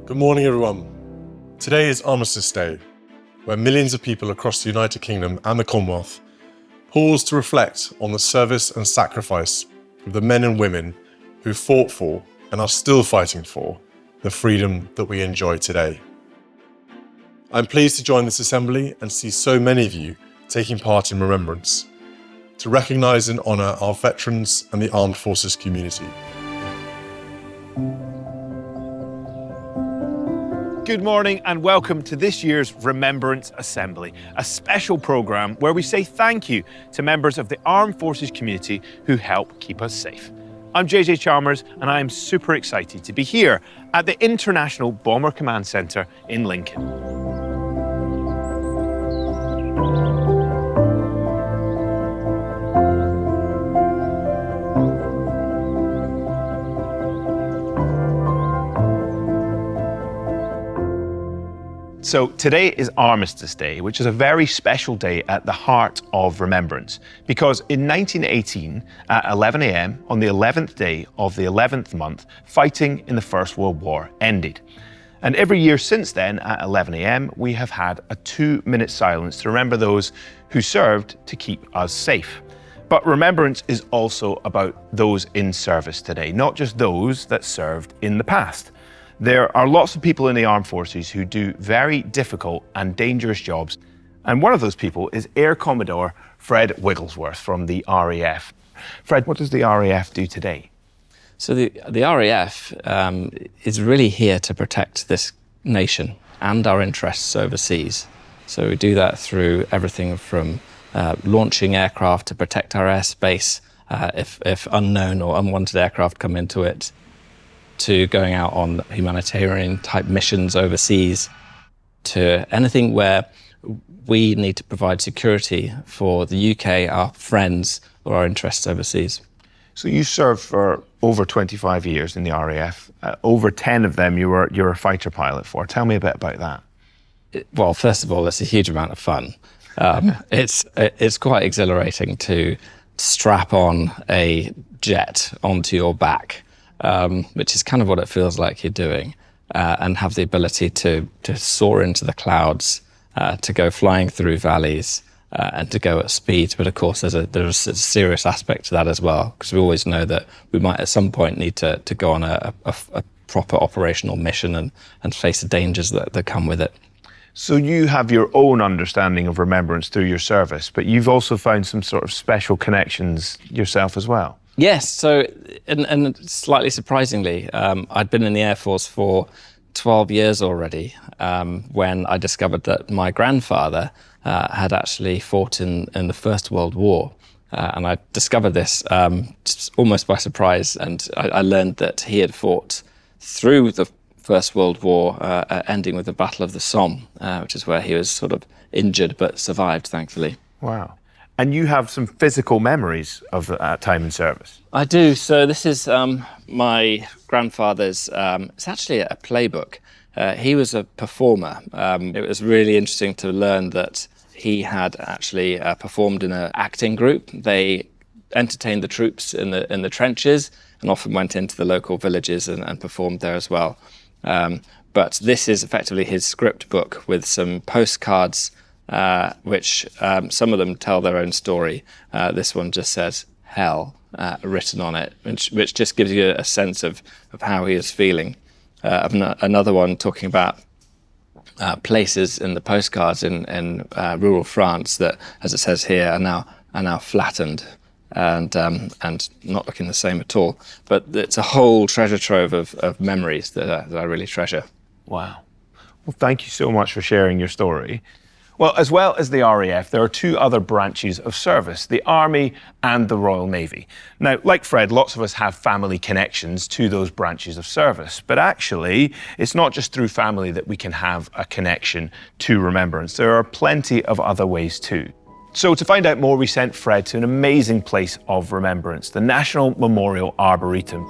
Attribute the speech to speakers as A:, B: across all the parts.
A: Good morning, everyone. Today is Armistice Day, where millions of people across the United Kingdom and the Commonwealth pause to reflect on the service and sacrifice of the men and women who fought for and are still fighting for the freedom that we enjoy today. I'm pleased to join this assembly and see so many of you taking part in Remembrance, to recognise and honour our veterans and the armed forces community.
B: Good morning and welcome to this year's Remembrance Assembly, a special programme where we say thank you to members of the armed forces community who help keep us safe. I'm JJ Chalmers and I am super excited to be here at the International Bomber Command Centre in Lincoln. So today is Armistice Day, which is a very special day at the heart of Remembrance, because in 1918 at 11 a.m. on the 11th day of the 11th month, fighting in the First World War ended. And every year since then at 11 a.m. we have had a 2-minute silence to remember those who served to keep us safe. But Remembrance is also about those in service today, not just those that served in the past. There are lots of people in the armed forces who do very difficult and dangerous jobs. And one of those people is Air Commodore Fred Wigglesworth from the RAF. Fred, what does the RAF do today?
C: So the RAF is really here to protect this nation and our interests overseas. So we do that through everything from launching aircraft to protect our airspace if unknown or unwanted aircraft come into it, to going out on humanitarian type missions overseas, to anything where we need to provide security for the UK, our friends, or our interests overseas.
B: So you served for over 25 years in the RAF. Over 10 of them you're a fighter pilot for. Tell me a bit about that.
C: Well, first of all, it's a huge amount of fun. It's quite exhilarating to strap on a jet onto your back, which is kind of what it feels like you're doing, and have the ability to soar into the clouds, to go flying through valleys, and to go at speed. But of course, there's a serious aspect to that as well, because we always know that we might at some point need to go on a proper operational mission and face the dangers that come with it.
B: So you have your own understanding of Remembrance through your service, but you've also found some sort of special connections yourself as well.
C: Yes, so, and slightly surprisingly, I'd been in the Air Force for 12 years already, when I discovered that my grandfather had actually fought in the First World War. And I discovered this just almost by surprise, and I learned that he had fought through the First World War, ending with the Battle of the Somme, which is where he was sort of injured but survived, thankfully.
B: Wow. And you have some physical memories of that time in service.
C: I do. So this is my grandfather's, it's actually a playbook. He was a performer. It was really interesting to learn that he had actually performed in an acting group. They entertained the troops in the trenches and often went into the local villages and performed there as well. But this is effectively his script book with some postcards, which some of them tell their own story. This one just says hell written on it, which just gives you a sense of how he is feeling. Another one talking about places in the postcards in rural France that, as it says here, are now flattened and not looking the same at all. But it's a whole treasure trove of memories that I really treasure.
B: Wow. Well, thank you so much for sharing your story. Well, as well as the RAF, there are two other branches of service, the Army and the Royal Navy. Now, like Fred, lots of us have family connections to those branches of service, but actually, it's not just through family that we can have a connection to Remembrance. There are plenty of other ways too. So to find out more, we sent Fred to an amazing place of remembrance, the National Memorial Arboretum.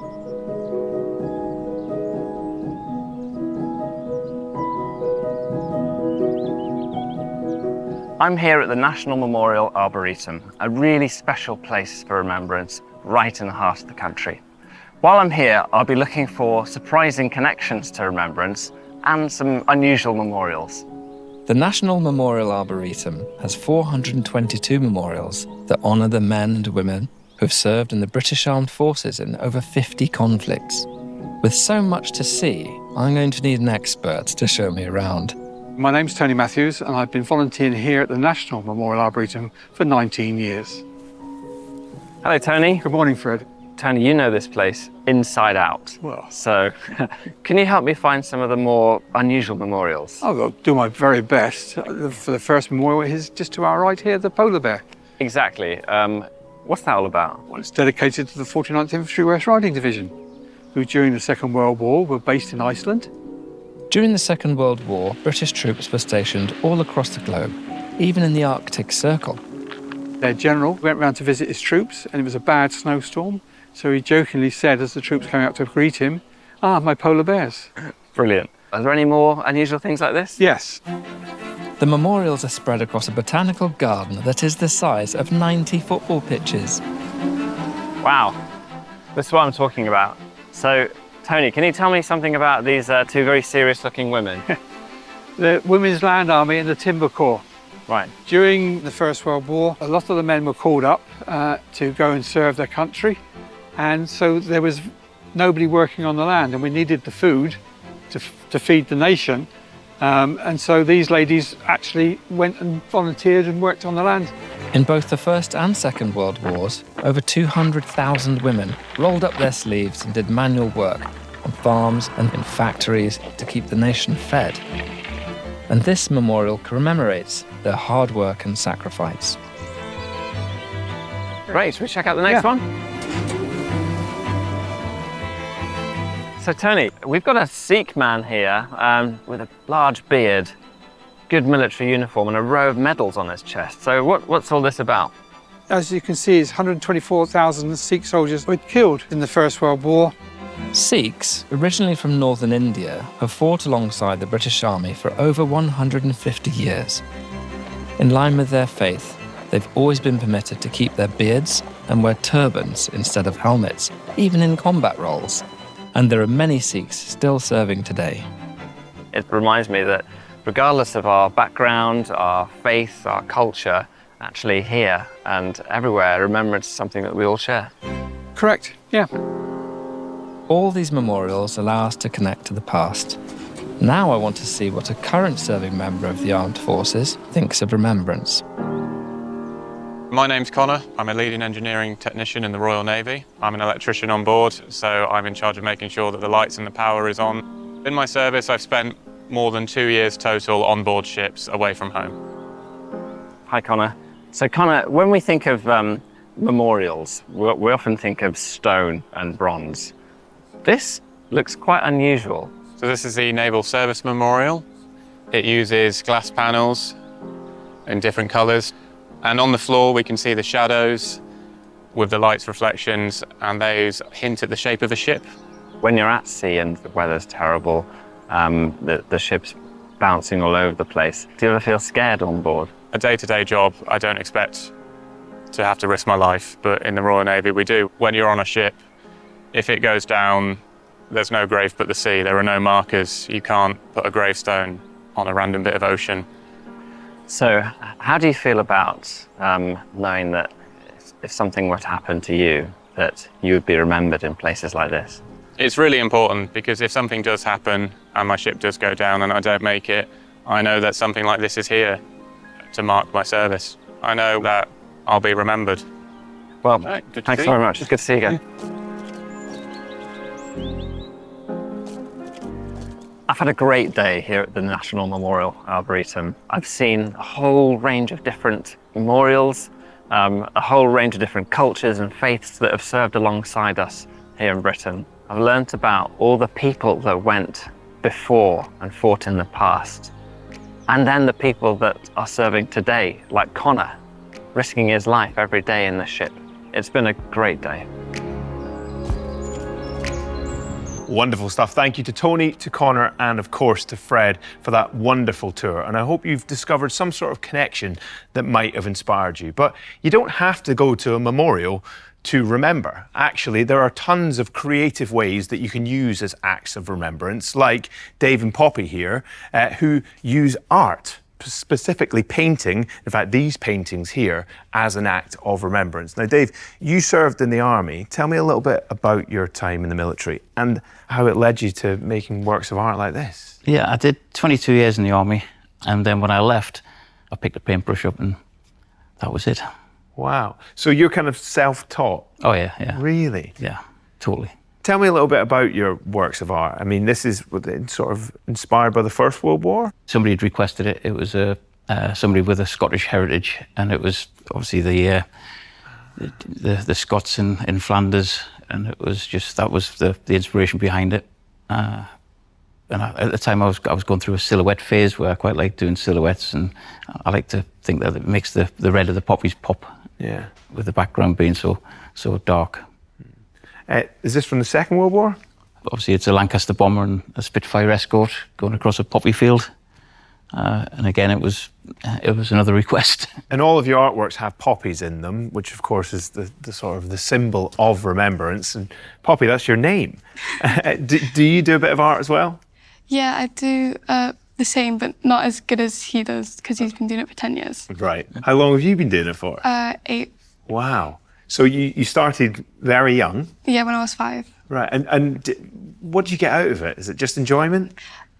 D: I'm here at the National Memorial Arboretum, a really special place for remembrance right in the heart of the country. While I'm here, I'll be looking for surprising connections to remembrance and some unusual memorials.
C: The National Memorial Arboretum has 422 memorials that honour the men and women who have served in the British Armed Forces in over 50 conflicts. With so much to see, I'm going to need an expert to show me around.
E: My name's Tony Matthews, and I've been volunteering here at the National Memorial Arboretum for 19 years.
D: Hello, Tony.
E: Good morning, Fred.
D: Tony, you know this place inside out.
E: Well,
D: So, can you help me find some of the more unusual memorials?
E: I'll do my very best. For the first memorial is just to our right here, the polar bear.
D: Exactly. What's that all about?
E: Well, it's dedicated to the 49th Infantry West Riding Division, who during the Second World War were based in Iceland.
C: During the Second World War, British troops were stationed all across the globe, even in the Arctic Circle.
E: Their general went round to visit his troops, and it was a bad snowstorm. So he jokingly said, as the troops came out to greet him, my polar bears.
D: Brilliant. Are there any more unusual things like this?
E: Yes.
C: The memorials are spread across a botanical garden that is the size of 90 football pitches.
D: Wow. This is what I'm talking about. So, Tony, can you tell me something about these two very serious-looking women?
E: The Women's Land Army and the Timber Corps.
D: Right.
E: During the First World War, a lot of the men were called up to go and serve their country. And so there was nobody working on the land, and we needed the food to feed the nation. And so these ladies actually went and volunteered and worked on the land.
C: In both the First and Second World Wars, over 200,000 women rolled up their sleeves and did manual work on farms and in factories to keep the nation fed. And this memorial commemorates their hard work and sacrifice.
D: Great. Should we check out the next one? So, Tony, we've got a Sikh man here with a large beard, good military uniform, and a row of medals on his chest. So what's all this about?
E: As you can see, it's 124,000 Sikh soldiers were killed in the First World War.
C: Sikhs, originally from northern India, have fought alongside the British Army for over 150 years. In line with their faith, they've always been permitted to keep their beards and wear turbans instead of helmets, even in combat roles. And there are many Sikhs still serving today.
D: It reminds me that regardless of our background, our faith, our culture, actually here and everywhere, remembrance is something that we all share.
E: Correct, yeah.
C: All these memorials allow us to connect to the past. Now I want to see what a current serving member of the armed forces thinks of remembrance.
F: My name's Connor. I'm a leading engineering technician in the Royal Navy. I'm an electrician on board, so I'm in charge of making sure that the lights and the power is on. In my service, I've spent more than 2 years total on board ships away from home.
D: Hi, Connor. So, Connor, when we think of memorials, we often think of stone and bronze. This looks quite unusual.
F: So this is the Naval Service Memorial. It uses glass panels in different colours. And on the floor, we can see the shadows with the light's reflections, and those hint at the shape of a ship.
D: When you're at sea and the weather's terrible, the ship's bouncing all over the place, do you ever feel scared on board?
F: A day-to-day job, I don't expect to have to risk my life, but in the Royal Navy, we do. When you're on a ship, if it goes down, there's no grave but the sea. There are no markers. You can't put a gravestone on a random bit of ocean.
D: So how do you feel about knowing that if something were to happen to you, that you would be remembered in places like this?
F: It's really important, because if something does happen and my ship does go down and I don't make it, I know that something like this is here to mark my service. I know that I'll be remembered.
D: Well,
F: Right,
D: thanks very much. It's good to see you again. I've had a great day here at the National Memorial Arboretum. I've seen a whole range of different memorials, a whole range of different cultures and faiths that have served alongside us here in Britain. I've learnt about all the people that went before and fought in the past, and then the people that are serving today, like Connor, risking his life every day in the ship. It's been a great day.
B: Wonderful stuff. Thank you to Tony, to Connor, and of course to Fred for that wonderful tour. And I hope you've discovered some sort of connection that might have inspired you. But you don't have to go to a memorial to remember. Actually, there are tons of creative ways that you can use as acts of remembrance, like Dave and Poppy here, who use art, specifically painting, in fact, these paintings here, as an act of remembrance. Now, Dave, you served in the army. Tell me a little bit about your time in the military and how it led you to making works of art like this.
G: Yeah, I did 22 years in the army, and then when I left, I picked a paintbrush up and that was it.
B: Wow. So you're kind of self-taught?
G: Oh, yeah, yeah.
B: Really?
G: Yeah, totally.
B: Tell me a little bit about your works of art. I mean, this is sort of inspired by the First World War?
G: Somebody had requested it. It was somebody with a Scottish heritage, and it was obviously the Scots in Flanders, and it was just, that was the inspiration behind it. And at the time I was going through a silhouette phase where I quite like doing silhouettes, and I like to think that it makes the red of the poppies pop.
B: Yeah.
G: With the background being so dark.
B: Is this from the Second World War?
G: Obviously, it's a Lancaster bomber and a Spitfire escort going across a poppy field. And again, it was another request.
B: And all of your artworks have poppies in them, which of course is the sort of the symbol of remembrance. And Poppy, that's your name. Do you do a bit of art as well?
H: Yeah, I do the same, but not as good as he does, because he's been doing it for 10 years.
B: Right. How long have you been doing it for?
H: 8.
B: Wow. So you started very young?
H: Yeah, when I was 5.
B: Right. And what do you get out of it? Is it just enjoyment?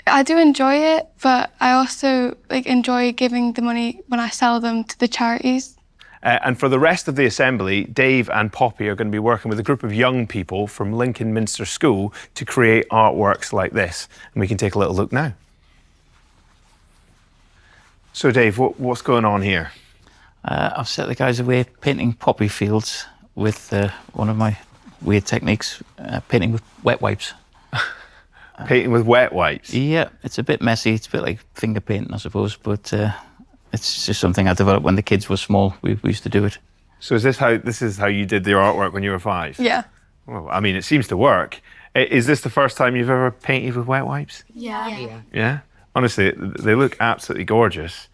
H: I do enjoy it, but I also enjoy giving the money when I sell them to the charities.
B: And for the rest of the assembly, Dave and Poppy are going to be working with a group of young people from Lincoln Minster School to create artworks like this. And we can take a little look now. So Dave, what's going on here?
G: I've set the guys away painting poppy fields with one of my weird techniques, painting with wet wipes.
B: Painting with wet wipes?
G: Yeah, it's a bit messy. It's a bit like finger painting, I suppose, but it's just something I developed when the kids were small. We used to do it.
B: So this is how you did your artwork when you were 5?
H: Yeah.
B: Well, I mean, it seems to work. Is this the first time you've ever painted with wet wipes?
H: Yeah.
B: Yeah? Honestly, they look absolutely gorgeous.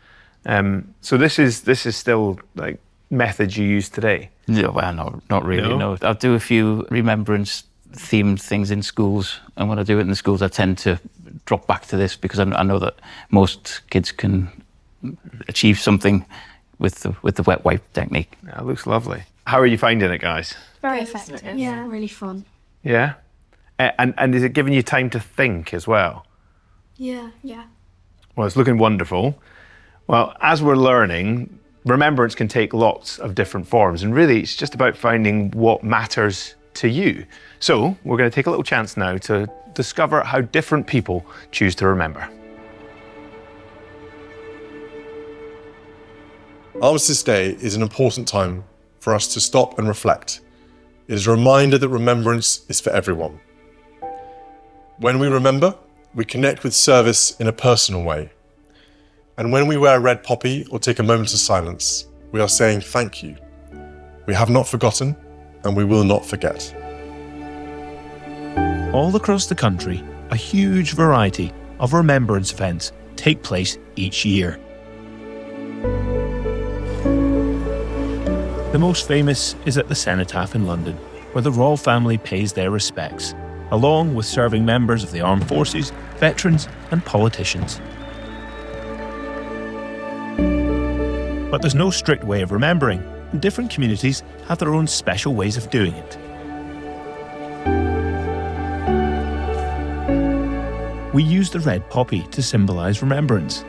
B: So this is still like methods you use today?
G: Yeah, well, no, not really. No, I'll do a few remembrance themed things in schools, and when I do it in the schools, I tend to drop back to this because I know that most kids can achieve something with the wet wipe technique.
B: Yeah, it looks lovely. How are you finding it, guys?
I: Very effective. Yeah, really fun.
B: Yeah, and is it giving you time to think as well?
I: Yeah.
B: Well, it's looking wonderful. Well, as we're learning, remembrance can take lots of different forms, and really it's just about finding what matters to you. So we're going to take a little chance now to discover how different people choose to remember.
A: Armistice Day is an important time for us to stop and reflect. It is a reminder that remembrance is for everyone. When we remember, we connect with service in a personal way. And when we wear a red poppy or take a moment of silence, we are saying thank you. We have not forgotten, and we will not forget.
J: All across the country, a huge variety of remembrance events take place each year. The most famous is at the Cenotaph in London, where the royal family pays their respects, along with serving members of the armed forces, veterans and politicians. But there's no strict way of remembering, and different communities have their own special ways of doing it. We use the red poppy to symbolise remembrance.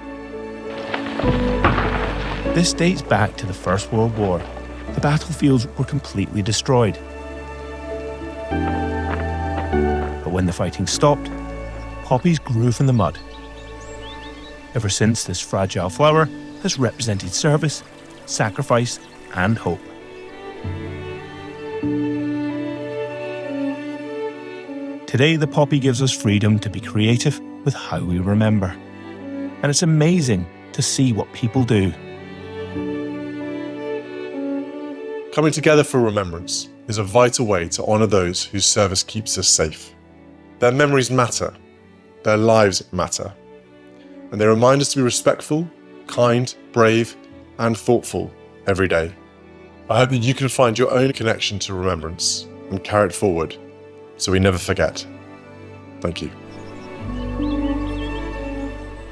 J: This dates back to the First World War. The battlefields were completely destroyed. But when the fighting stopped, poppies grew from the mud. Ever since, this fragile flower has represented service, sacrifice, and hope. Today, the poppy gives us freedom to be creative with how we remember. And it's amazing to see what people do.
A: Coming together for remembrance is a vital way to honour those whose service keeps us safe. Their memories matter, their lives matter, and they remind us to be respectful, kind, brave, and thoughtful every day. I hope that you can find your own connection to remembrance and carry it forward so we never forget. Thank you.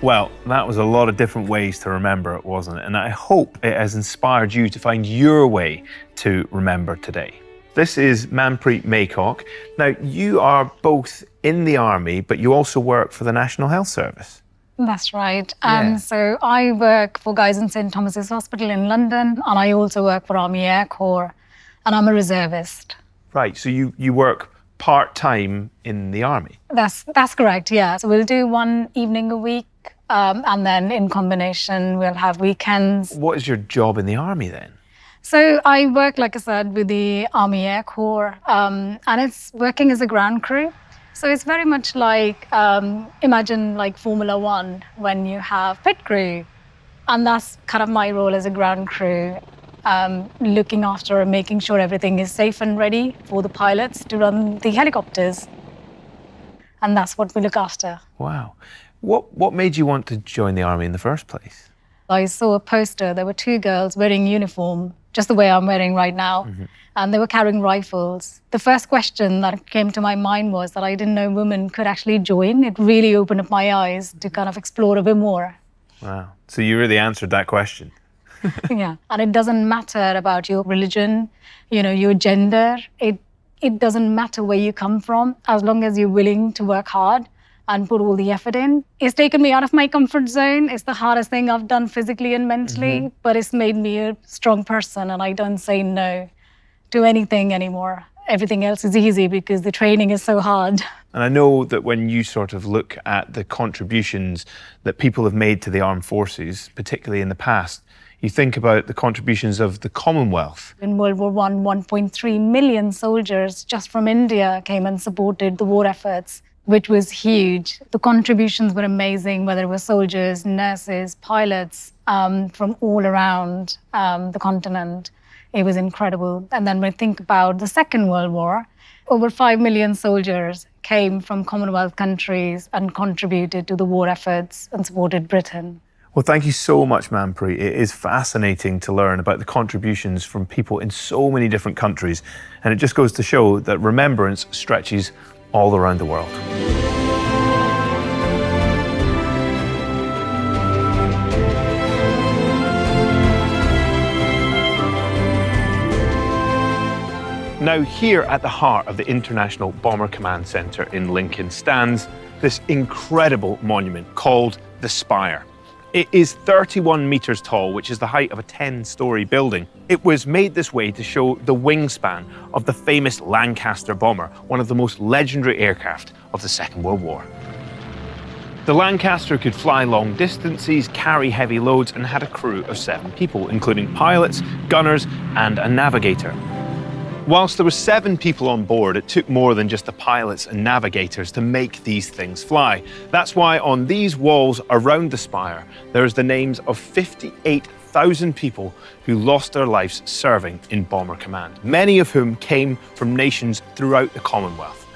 B: Well, that was a lot of different ways to remember it, wasn't it? And I hope it has inspired you to find your way to remember today. This is Manpreet Maycock. Now, you are both in the army, but you also work for the National Health Service.
K: That's right.
B: Yeah.
K: So I work for Guy's and St Thomas's Hospital in London, and I also work for Army Air Corps, and I'm a reservist.
B: Right, so you work part-time in the army?
K: That's correct, yeah. So we'll do one evening a week, and then in combination we'll have weekends.
B: What is your job in the army then?
K: So I work, like I said, with the Army Air Corps, and it's working as a ground crew. So it's very much like, imagine like Formula One when you have pit crew. And that's kind of my role as a ground crew, looking after and making sure everything is safe and ready for the pilots to run the helicopters. And that's what we look after.
B: Wow. What made you want to join the army in the first place?
K: I saw a poster. There were two girls wearing uniform, just the way I'm wearing right now. And they were carrying rifles. The first question that came to my mind was that I didn't know women could actually join. It really opened up my eyes to kind of explore a bit more.
B: Wow. So you really answered that question.
K: Yeah. And it doesn't matter about your religion, your gender. It doesn't matter where you come from, as long as you're willing to work hard and put all the effort in. It's taken me out of my comfort zone. It's the hardest thing I've done physically and mentally, but it's made me a strong person, and I don't say no to anything anymore. Everything else is easy because the training is so hard.
B: And I know that when you sort of look at the contributions that people have made to the armed forces, particularly in the past, you think about the contributions of the Commonwealth.
K: In World War I, 1.3 million soldiers just from India came and supported the war efforts, which was huge. The contributions were amazing, whether it was soldiers, nurses, pilots from all around the continent. It was incredible. And then when we think about the Second World War, over 5 million soldiers came from Commonwealth countries and contributed to the war efforts and supported Britain.
B: Well, thank you so much, Manpreet. It is fascinating to learn about the contributions from people in so many different countries. And it just goes to show that remembrance stretches all around the world. Now, here at the heart of the International Bomber Command Centre in Lincoln stands this incredible monument called the Spire. It is 31 metres tall, which is the height of a 10-storey building. It was made this way to show the wingspan of the famous Lancaster bomber, one of the most legendary aircraft of the Second World War. The Lancaster could fly long distances, carry heavy loads, and had a crew of 7 people, including pilots, gunners, and a navigator. Whilst there were 7 people on board, it took more than just the pilots and navigators to make these things fly. That's why on these walls around the spire, there's the names of 58,000 people who lost their lives serving in Bomber Command, many of whom came from nations throughout the Commonwealth.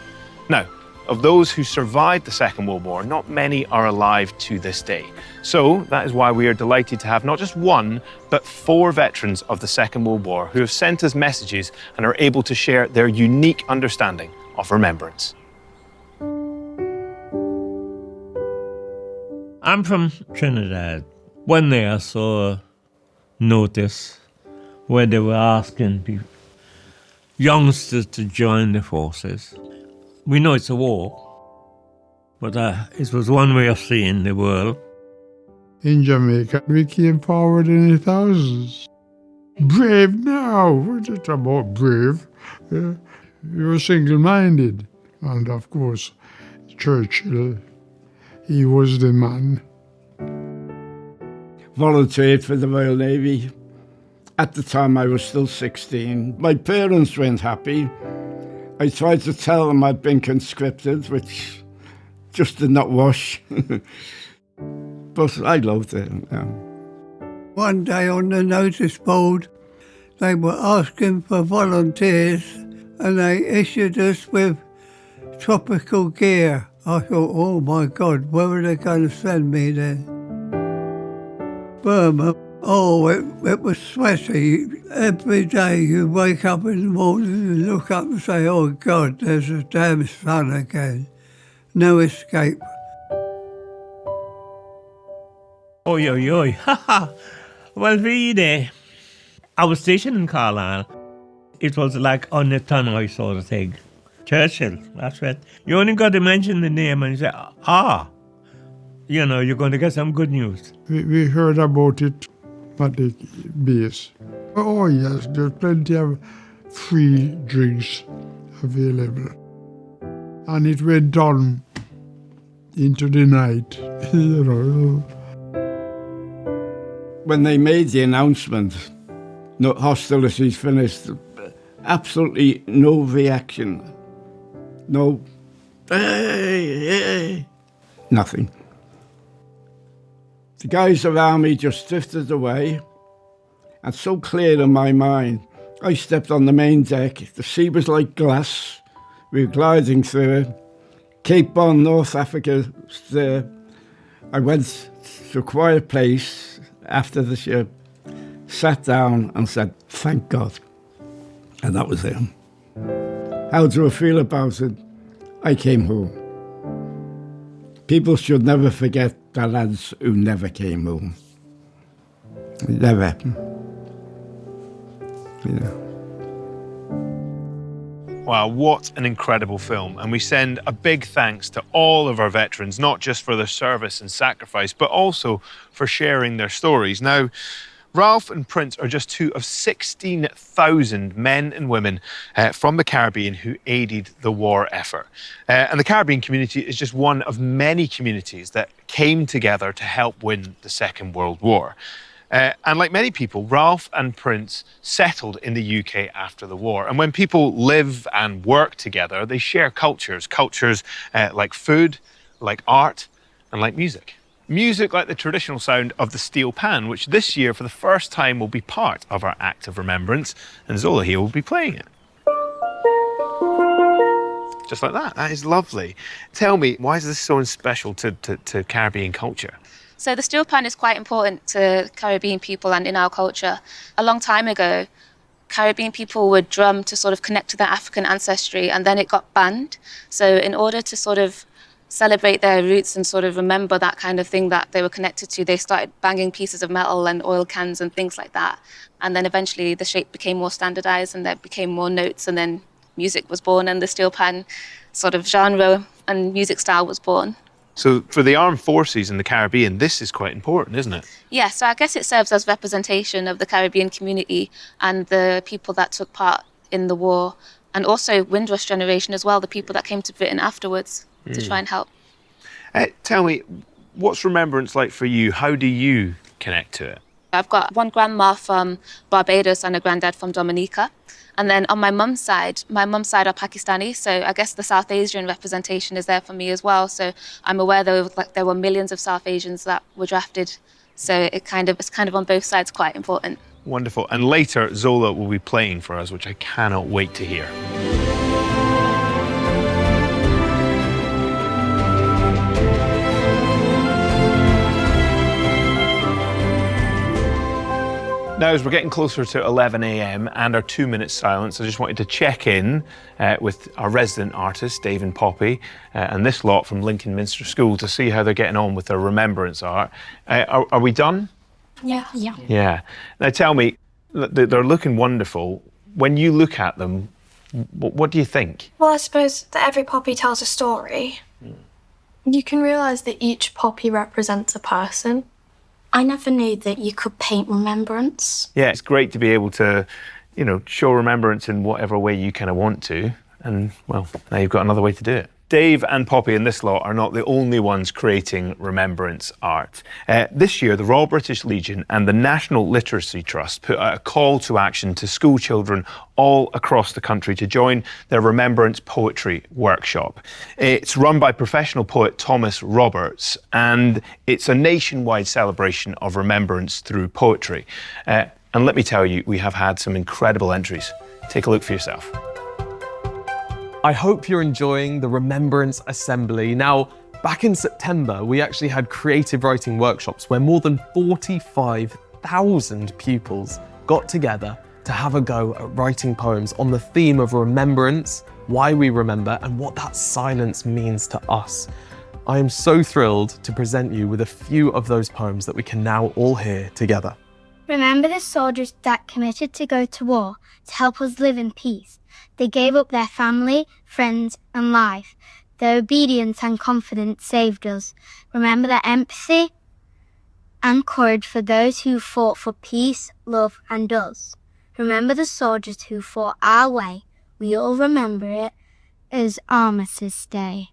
B: Now, of those who survived the Second World War, not many are alive to this day. So that is why we are delighted to have not just 1, but 4 veterans of the Second World War who have sent us messages and are able to share their unique understanding of remembrance.
L: I'm from Trinidad. One day I saw a notice where they were asking youngsters to join the forces. We know it's a war, but it was one way of seeing the world.
M: In Jamaica, we came forward in the thousands. Brave now, what is it about brave? You were single-minded. And of course, Churchill, he was the man.
N: Volunteered for the Royal Navy. At the time, I was still 16. My parents weren't happy. I tried to tell them I'd been conscripted, which just did not wash. But I loved it.
O: One day on the notice board, they were asking for volunteers and they issued us with tropical gear. I thought, oh my God, where are they going to send me then? Burma. Oh, it was sweaty. Every day you wake up in the morning and look up and say, oh God, there's the damn sun again. No escape.
L: Oi, oi, oi. Haha. Well, really, I was stationed in Carlisle. It was like on the tunnel sort of thing. Churchill, that's right. You only got to mention the name and say, you know, you're going to get some good news.
M: We heard about it at the base. Oh yes, there's plenty of free drinks available. And it went on into the night, you know.
N: When they made the announcement, no hostilities finished, absolutely no reaction. No, hey, nothing. The guys around me just drifted away, and so clear in my mind, I stepped on the main deck. The sea was like glass. We were gliding through it. Cape Bon, North Africa was there. I went to a quiet place after the ship, sat down and said, thank God. And that was it. How do I feel about it? I came home. People should never forget the lads who never came home. Never. Yeah.
B: Wow, what an incredible film. And we send a big thanks to all of our veterans, not just for their service and sacrifice, but also for sharing their stories. Now, Ralph and Prince are just two of 16,000 men and women from the Caribbean who aided the war effort. And the Caribbean community is just one of many communities that came together to help win the Second World War. And like many people, Ralph and Prince settled in the UK after the war. And when people live and work together, they share cultures like food, like art, and like music. Music like the traditional sound of the steel pan, which this year, for the first time, will be part of our Act of Remembrance, and Zola here will be playing it. Just like that. That is lovely. Tell me, why is this so special to Caribbean culture?
P: So the steel pan is quite important to Caribbean people and in our culture. A long time ago, Caribbean people would drum to sort of connect to their African ancestry, and then it got banned. So in order to sort of celebrate their roots and sort of remember that kind of thing that they were connected to, they started banging pieces of metal and oil cans and things like that. And then eventually the shape became more standardized and there became more notes, and then music was born and the steel pan sort of genre and music style was born.
B: So for the armed forces in the Caribbean, this is quite important, isn't it?
P: Yeah, so I guess it serves as representation of the Caribbean community and the people that took part in the war, and also Windrush generation as well, the people that came to Britain afterwards to try and help.
B: Tell me, what's Remembrance like for you? How do you connect to it?
P: I've got one grandma from Barbados and a granddad from Dominica. And then on my mum's side are Pakistani, so I guess the South Asian representation is there for me as well. So I'm aware there were millions of South Asians that were drafted, so it's kind of on both sides quite important.
B: Wonderful. And later, Zola will be playing for us, which I cannot wait to hear. Now, as we're getting closer to 11 a.m. and our 2-minute silence, I just wanted to check in with our resident artists, Dave and Poppy, and this lot from Lincoln Minster School to see how they're getting on with their remembrance art. Are we done?
I: Yeah.
B: Yeah. Now, tell me, they're looking wonderful. When you look at them, what do you think?
I: Well, I suppose that every poppy tells a story. You can realise that each poppy represents a person. I never knew that you could paint remembrance.
B: Yeah, it's great to be able to, show remembrance in whatever way you kind of want to. And, well, now you've got another way to do it. Dave and Poppy and this lot are not the only ones creating remembrance art. This year, the Royal British Legion and the National Literacy Trust put out a call to action to school children all across the country to join their Remembrance Poetry Workshop. It's run by professional poet Thomas Roberts, and it's a nationwide celebration of remembrance through poetry. And let me tell you, we have had some incredible entries. Take a look for yourself.
Q: I hope you're enjoying the Remembrance Assembly. Now, back in September, we actually had creative writing workshops where more than 45 1,000 pupils got together to have a go at writing poems on the theme of remembrance, why we remember, and what that silence means to us. I am so thrilled to present you with a few of those poems that we can now all hear together.
R: Remember the soldiers that committed to go to war to help us live in peace. They gave up their family, friends, and life. Their obedience and confidence saved us. Remember their empathy and courage for those who fought for peace, love, and us. Remember the soldiers who fought our way. We all remember it as Armistice Day.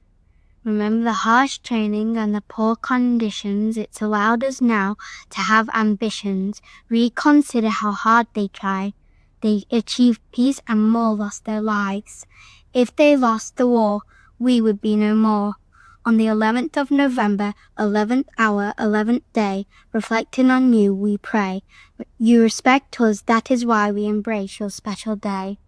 R: Remember the harsh training and the poor conditions. It's allowed us now to have ambitions. Reconsider how hard they tried. They achieved peace and more lost their lives. If they lost the war, we would be no more. On the 11th of November, 11th hour, 11th day, reflecting on you, we pray. You respect us, that is why we embrace your special day.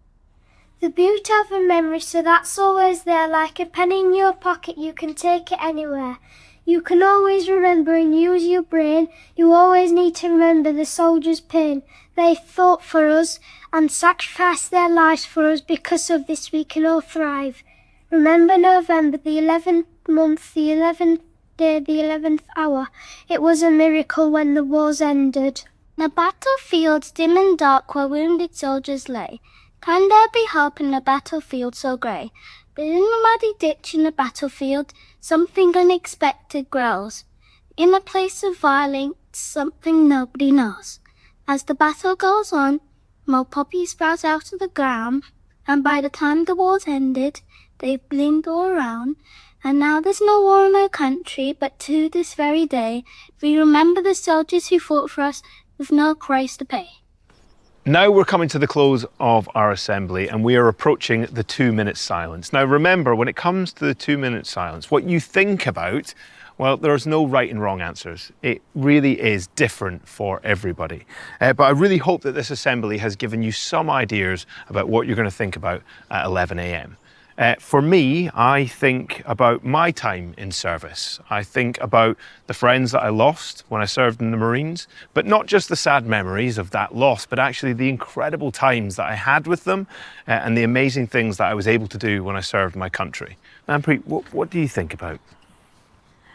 S: The beauty of a memory, so that's always there, like a pen in your pocket, you can take it anywhere. You can always remember and use your brain. You always need to remember the soldiers' pain. They fought for us and sacrificed their lives for us. Because of this we can all thrive. Remember November, the 11th month, the 11th day, the 11th hour. It was a miracle when the wars ended.
R: The battlefields dim and dark where wounded soldiers lay. Can there be hope in a battlefield so grey? But in the muddy ditch in the battlefield, something unexpected grows. In a place of violence, something nobody knows. As the battle goes on, more poppies sprout out of the ground, and by the time the war's ended, they've bloomed all around. And now there's no war in our country, but to this very day, we remember the soldiers who fought for us with no price to pay.
B: Now we're coming to the close of our assembly and we are approaching the 2-minute silence. Now remember, when it comes to the 2-minute silence, what you think about, well, there's no right and wrong answers. It really is different for everybody. But I really hope that this assembly has given you some ideas about what you're going to think about at 11 a.m. For me, I think about my time in service. I think about the friends that I lost when I served in the Marines, but not just the sad memories of that loss, but actually the incredible times that I had with them and the amazing things that I was able to do when I served my country. Manpreet, what do you think about?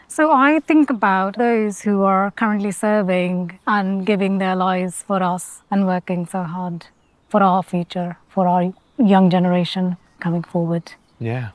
K: So I think about those who are currently serving and giving their lives for us and working so hard for our future, for our young generation coming forward.
B: Yeah.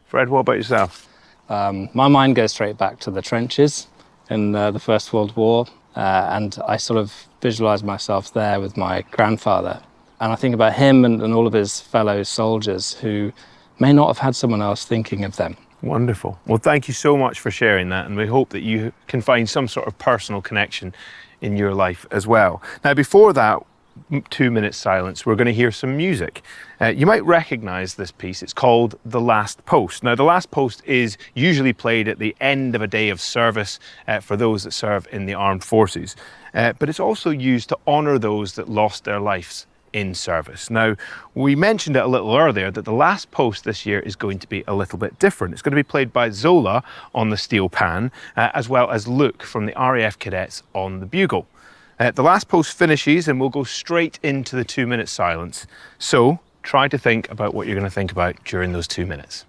B: Fred, what about yourself?
C: My mind goes straight back to the trenches in the First World War, and I sort of visualise myself there with my grandfather. And I think about him and all of his fellow soldiers who may not have had someone else thinking of them.
B: Wonderful. Well, thank you so much for sharing that, and we hope that you can find some sort of personal connection in your life as well. Now, before that 2-minute silence, we're going to hear some music. You might recognise this piece. It's called The Last Post. Now, The Last Post is usually played at the end of a day of service for those that serve in the armed forces. But it's also used to honour those that lost their lives in service. Now, we mentioned it a little earlier that The Last Post this year is going to be a little bit different. It's going to be played by Zola on the steel pan, as well as Luke from the RAF cadets on the bugle. The Last Post finishes and we'll go straight into the 2-minute silence. So try to think about what you're going to think about during those 2 minutes.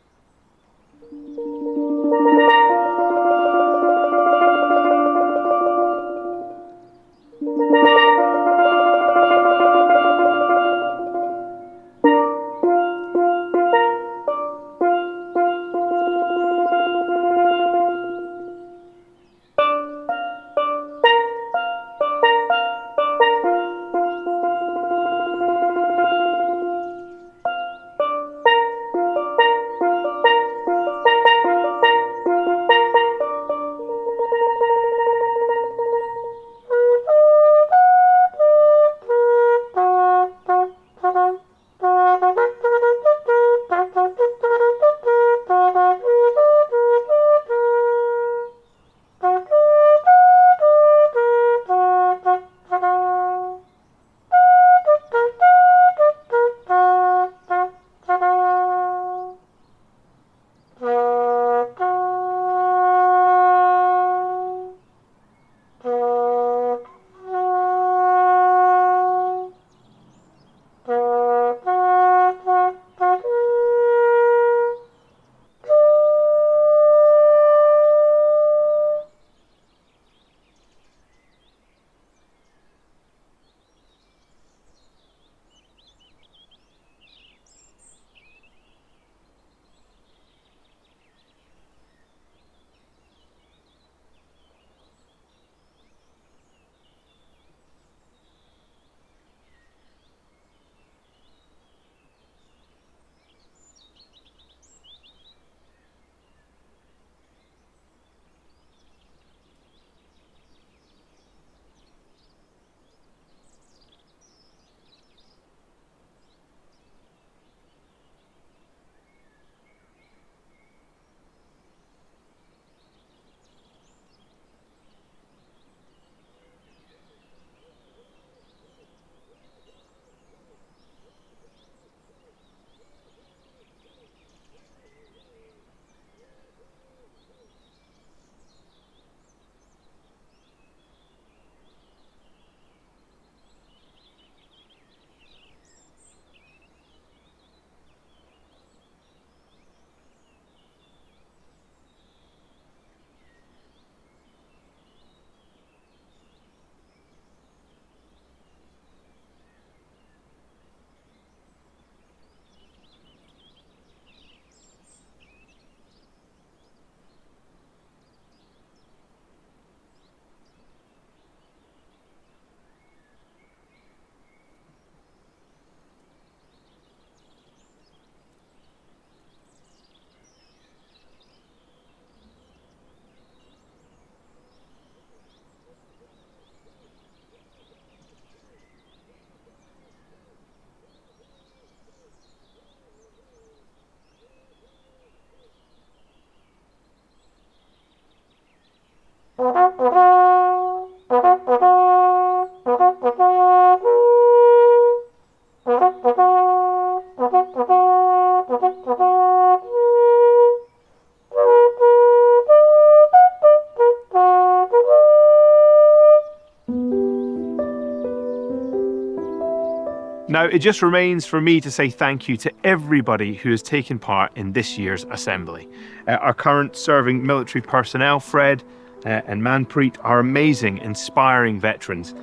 B: Now, it just remains for me to say thank you to everybody who has taken part in this year's assembly. Our current serving military personnel, Fred and Manpreet, are amazing, inspiring veterans.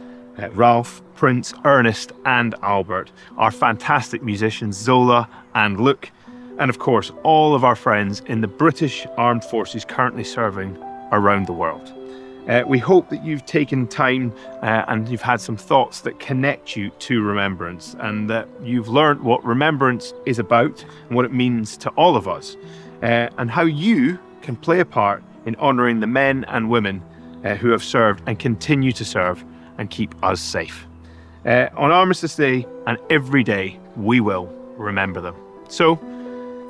B: Ralph, Prince, Ernest and Albert, our fantastic musicians Zola and Luke, and of course all of our friends in the British Armed Forces currently serving around the world. We hope that you've taken time and you've had some thoughts that connect you to remembrance, and that you've learned what remembrance is about and what it means to all of us, and how you can play a part in honouring the men and women who have served and continue to serve and keep us safe. On Armistice Day and every day, we will remember them. So,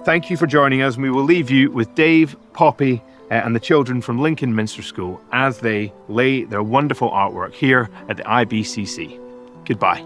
B: thank you for joining us, and we will leave you with Dave, Poppy, and the children from Lincoln Minster School as they lay their wonderful artwork here at the IBCC. Goodbye.